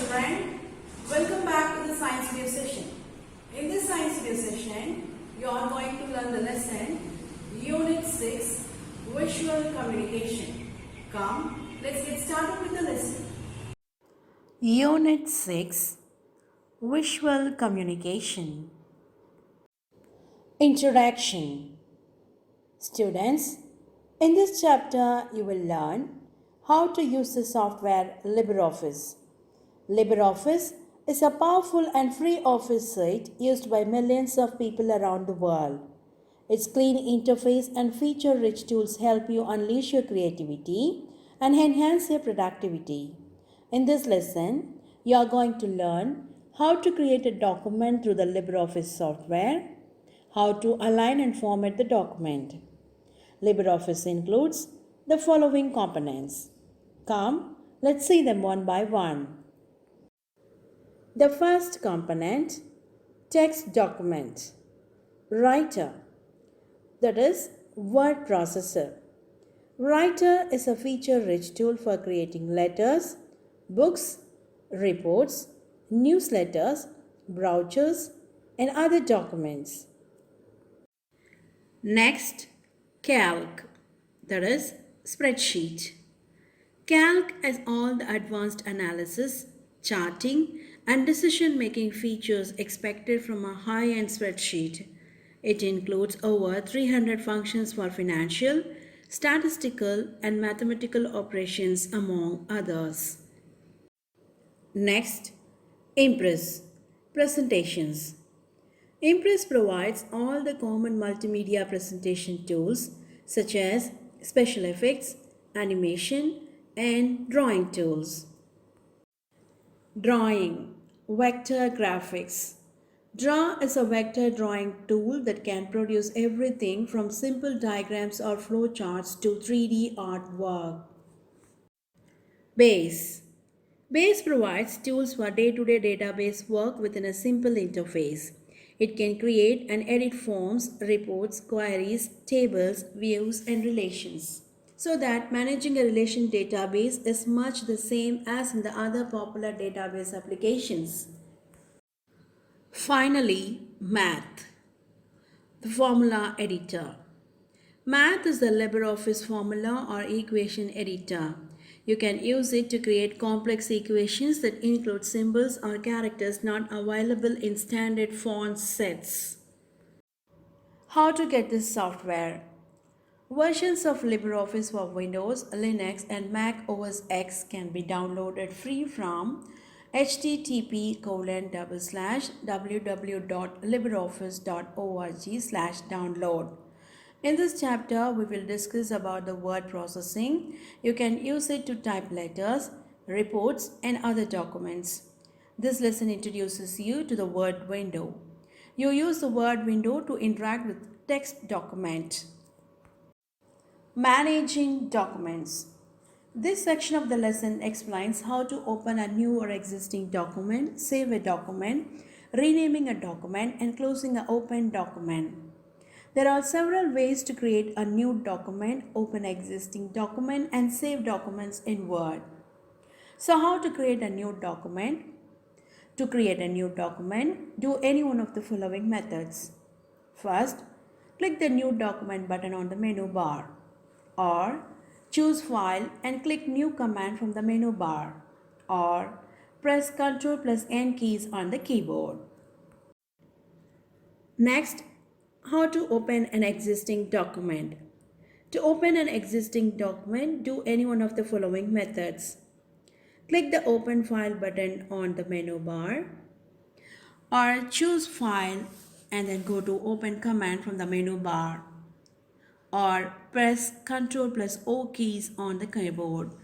children, welcome back to the science video session. In this science video session, you are going to learn the lesson Unit 6 Visual Communication. Come, let's get started with the lesson. Unit 6 Visual Communication. Introduction. Students, in this chapter you will learn how to use the software LibreOffice. LibreOffice is a powerful and free office suite used by millions of people around the world. Its clean interface and feature-rich tools help you unleash your creativity and enhance your productivity. In this lesson, you are going to learn how to create a document through the LibreOffice software, how to align and format the document. LibreOffice includes the following components. Come, let's see them one by one. The first component, text document. Writer, that is word processor. Writer is a feature-rich tool for creating letters, books, reports, newsletters, brochures, and other documents. Next, Calc, that is spreadsheet. Calc has all the advanced analysis, charting, and decision-making features expected from a high-end spreadsheet. It includes over 300 functions for financial, statistical, and mathematical operations, among others. Next, Impress, presentations. Impress provides all the common multimedia presentation tools such as special effects, animation, and drawing tools. Drawing, vector graphics. Draw is a vector drawing tool that can produce everything from simple diagrams or flowcharts to 3D artwork. Base. Base provides tools for day-to-day database work within a simple interface. It can create and edit forms, reports, queries, tables, views, and relations, so that managing a relation database is much the same as in the other popular database applications. Finally, Math, the formula editor. Math is the LibreOffice formula or equation editor. You can use it to create complex equations that include symbols or characters not available in standard font sets. How to get this software? Versions of LibreOffice for Windows, Linux, and Mac OS X can be downloaded free from http://www.libreoffice.org/download. In this chapter, we will discuss about the word processing. You can use it to type letters, reports, and other documents. This lesson introduces you to the word window. You use the word window to interact with text document. Managing documents. This section of the lesson explains how to open a new or existing document, save a document, renaming a document, and closing an open document. There are several ways to create a new document, open an existing document, and save documents in Word. So how to create a new document? To create a new document, do any one of the following methods. First, click the New Document button on the menu bar, or choose File and click New Command from the menu bar, or press Ctrl+N keys on the keyboard. Next, how to open an existing document. To open an existing document, do any one of the following methods. Click the Open File button on the menu bar, or choose File and then go to Open Command from the menu bar, or press Ctrl+O keys on the keyboard.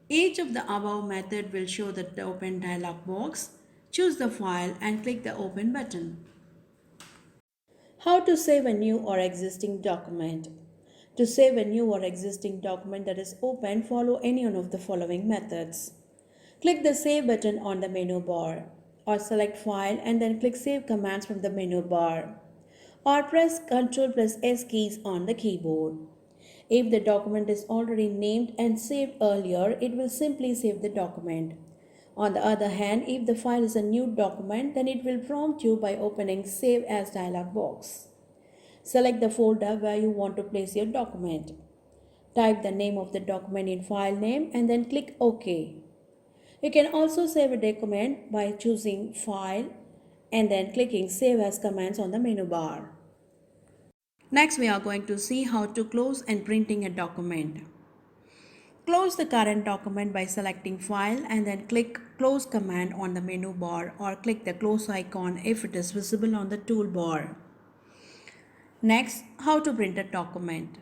Each of the above method will show the Open dialog box. Choose the file and click the Open button. How to save a new or existing document. To save a new or existing document that is open, follow any one of the following methods. Click the Save button on the menu bar, or select File and then click Save Commands from the menu bar, or press Ctrl+S keys on the keyboard. If the document is already named and saved earlier, it will simply save the document. On the other hand, if the file is a new document, then it will prompt you by opening Save As dialog box. Select the folder where you want to place your document. Type the name of the document in file name and then click OK. You can also save a document by choosing File and then clicking Save As commands on the menu bar. Next, we are going to see how to close and printing a document. Close the current document by selecting File and then click Close command on the menu bar or click the close icon if it is visible on the toolbar. Next, how to print a document.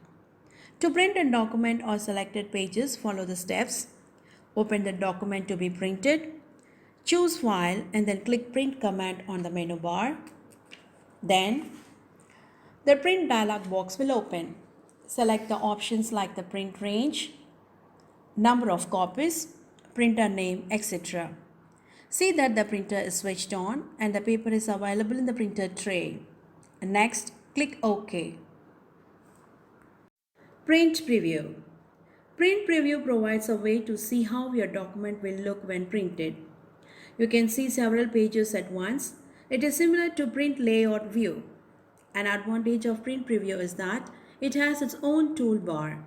To print a document or selected pages, follow the steps. Open the document to be printed. Choose File and then click Print command on the menu bar. Then, the Print dialog box will open. Select the options like the print range, number of copies, printer name, etc. See that the printer is switched on and the paper is available in the printer tray. Next, click OK. Print Preview. Print Preview provides a way to see how your document will look when printed. You can see several pages at once. It is similar to Print Layout View. An advantage of Print Preview is that it has its own toolbar.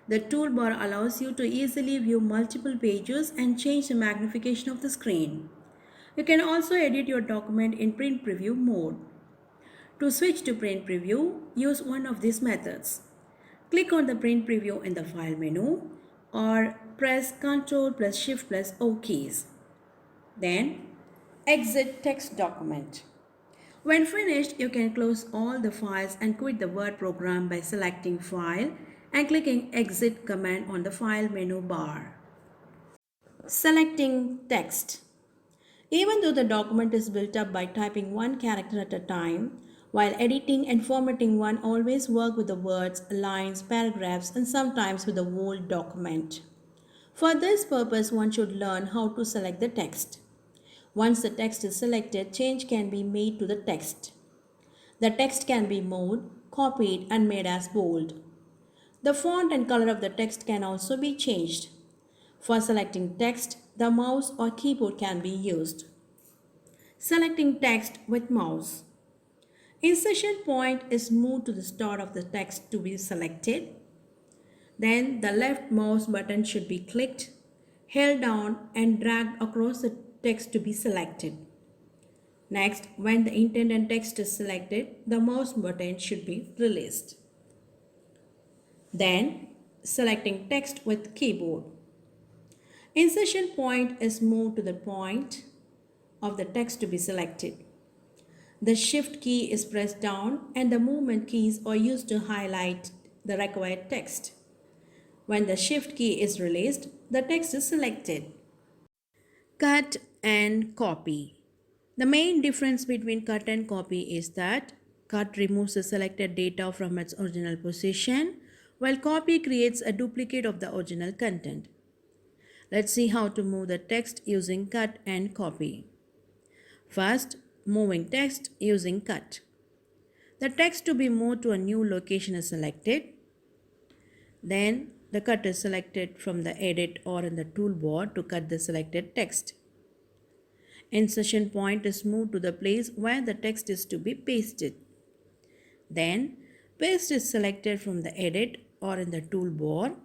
The toolbar allows you to easily view multiple pages and change the magnification of the screen. You can also edit your document in Print Preview mode. To switch to Print Preview, use one of these methods. Click on the Print Preview in the File menu or press Ctrl plus Shift plus O keys. Then, exit text document. When finished, you can close all the files and quit the Word program by selecting File and clicking Exit command on the File menu bar. Selecting text. Even though the document is built up by typing one character at a time, while editing and formatting one always work with the words, lines, paragraphs, and sometimes with the whole document. For this purpose, one should learn how to select the text. Once the text is selected, change can be made to the text. The text can be moved, copied, and made as bold. The font and color of the text can also be changed. For selecting text, the mouse or keyboard can be used. Selecting text with mouse. Insertion point is moved to the start of the text to be selected. Then the left mouse button should be clicked, held down and dragged across the text to be selected. Next, when the intended text is selected, the mouse button should be released. Then, selecting text with keyboard. Insertion point is moved to the point of the text to be selected. The Shift key is pressed down and the movement keys are used to highlight the required text. When the Shift key is released, the text is selected. Cut and copy. The main difference between cut and copy is that cut removes the selected data from its original position, while copy creates a duplicate of the original content. Let's see how to move the text using cut and copy. First, moving text using cut. The text to be moved to a new location is selected. Then, the cut is selected from the edit or in the toolbar to cut the selected text. Insertion point is moved to the place where the text is to be pasted. Then, paste is selected from the edit or in the toolbar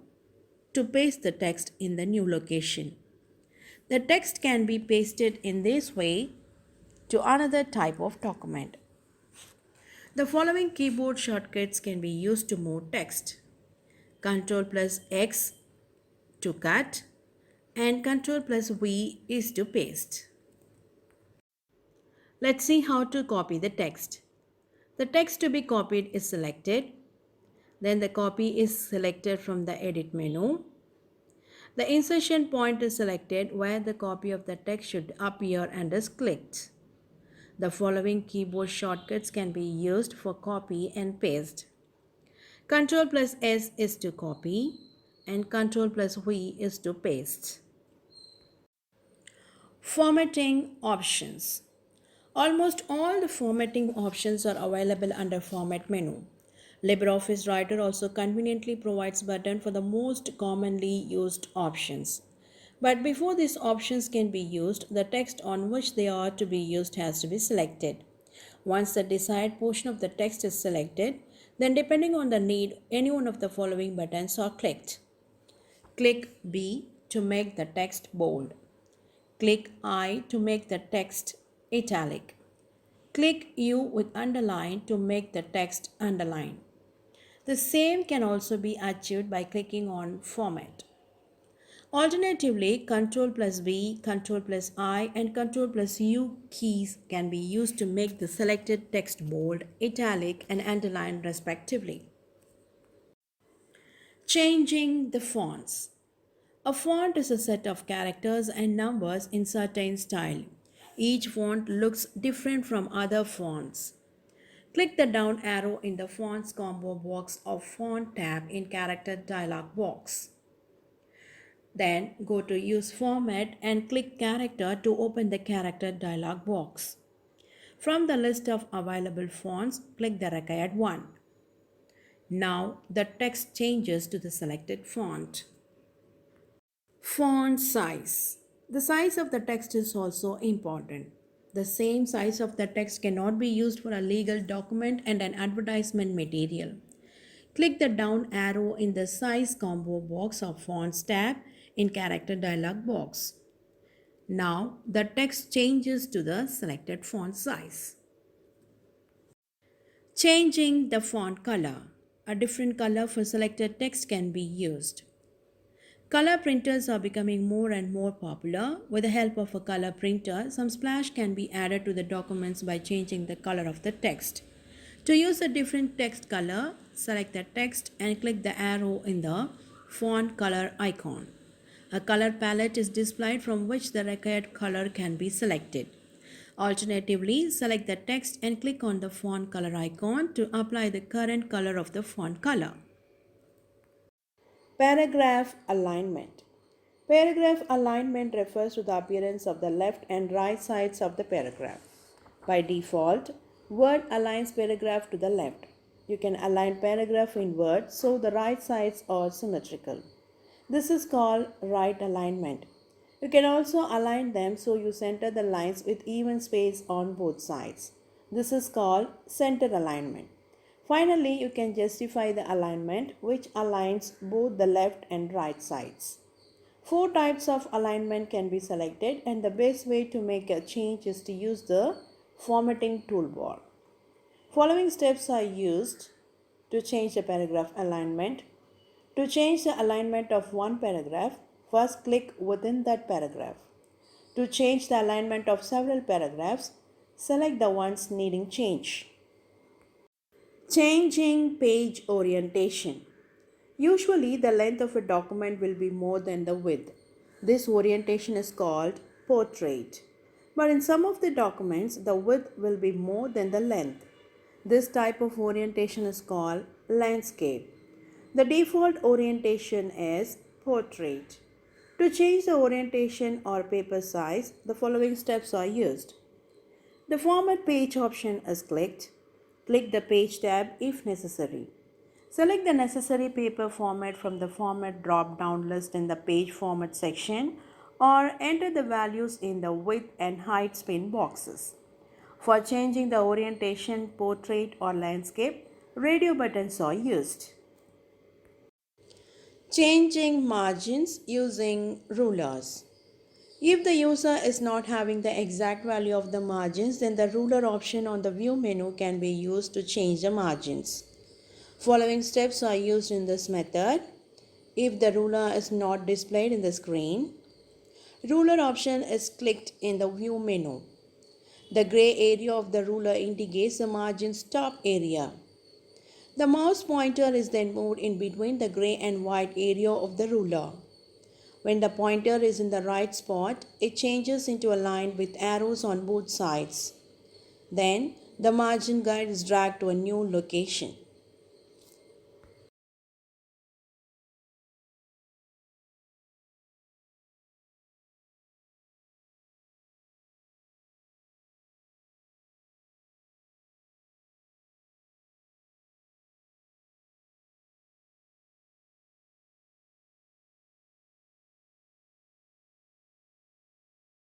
to paste the text in the new location. The text can be pasted in this way to another type of document. The following keyboard shortcuts can be used to move text. Ctrl plus X to cut and Ctrl plus V is to paste. Let's see how to copy the text. The text to be copied is selected. Then the copy is selected from the edit menu. The insertion point is selected where the copy of the text should appear and is clicked. The following keyboard shortcuts can be used for copy and paste. Ctrl plus S is to copy and Ctrl plus V is to paste. Formatting options. Almost all the formatting options are available under Format menu. LibreOffice Writer also conveniently provides button for the most commonly used options. But before these options can be used, the text on which they are to be used has to be selected. Once the desired portion of the text is selected, then depending on the need, any one of the following buttons are clicked. Click B to make the text bold. Click I to make the text italic. Click U with underline to make the text underline. The same can also be achieved by clicking on Format. Alternatively, Ctrl plus V, Ctrl plus I, and Ctrl plus U keys can be used to make the selected text bold, italic, and underlined respectively. Changing the fonts. A font is a set of characters and numbers in certain style. Each font looks different from other fonts. Click the down arrow in the Fonts combo box or Font tab in Character dialog box. Then go to Use Format and click Character to open the Character dialog box. From the list of available fonts, click the required one. Now the text changes to the selected font. Font size. The size of the text is also important. The same size of the text cannot be used for a legal document and an advertisement material. Click the down arrow in the Size combo box of Fonts tab in Character dialog box. Now the text changes to the selected font size. Changing the font color. A different color for selected text can be used. Color printers are becoming more and more popular. With the help of a color printer, some splash can be added to the documents by changing the color of the text. To use a different text color, select the text and click the arrow in the font color icon. A color palette is displayed from which the required color can be selected. Alternatively, select the text and click on the font color icon to apply the current color of the font color. Paragraph alignment. Paragraph alignment refers to the appearance of the left and right sides of the paragraph. By default, Word aligns paragraph to the left. You can align paragraph in Word so the right sides are symmetrical. This is called right alignment. You can also align them so you center the lines with even space on both sides. This is called center alignment. Finally, you can justify the alignment which aligns both the left and right sides. 4 types of alignment can be selected and the best way to make a change is to use the formatting toolbar. Following steps are used to change the paragraph alignment. To change the alignment of one paragraph, first click within that paragraph. To change the alignment of several paragraphs, select the ones needing change. Changing page orientation. Usually, the length of a document will be more than the width. This orientation is called portrait. But in some of the documents, the width will be more than the length. This type of orientation is called landscape. The default orientation is portrait. To change the orientation or paper size, the following steps are used. The Format Page option is clicked. Click the Page tab if necessary. Select the necessary paper format from the Format drop-down list in the Page Format section or enter the values in the width and height spin boxes. For changing the orientation, portrait or landscape, radio buttons are used. Changing margins using rulers. If the user is not having the exact value of the margins, then the ruler option on the view menu can be used to change the margins. Following steps are used in this method. If the ruler is not displayed in the screen, ruler option is clicked in the view menu. The gray area of the ruler indicates the margin's top area. The mouse pointer is then moved in between the gray and white area of the ruler. When the pointer is in the right spot, it changes into a line with arrows on both sides. Then, the margin guide is dragged to a new location.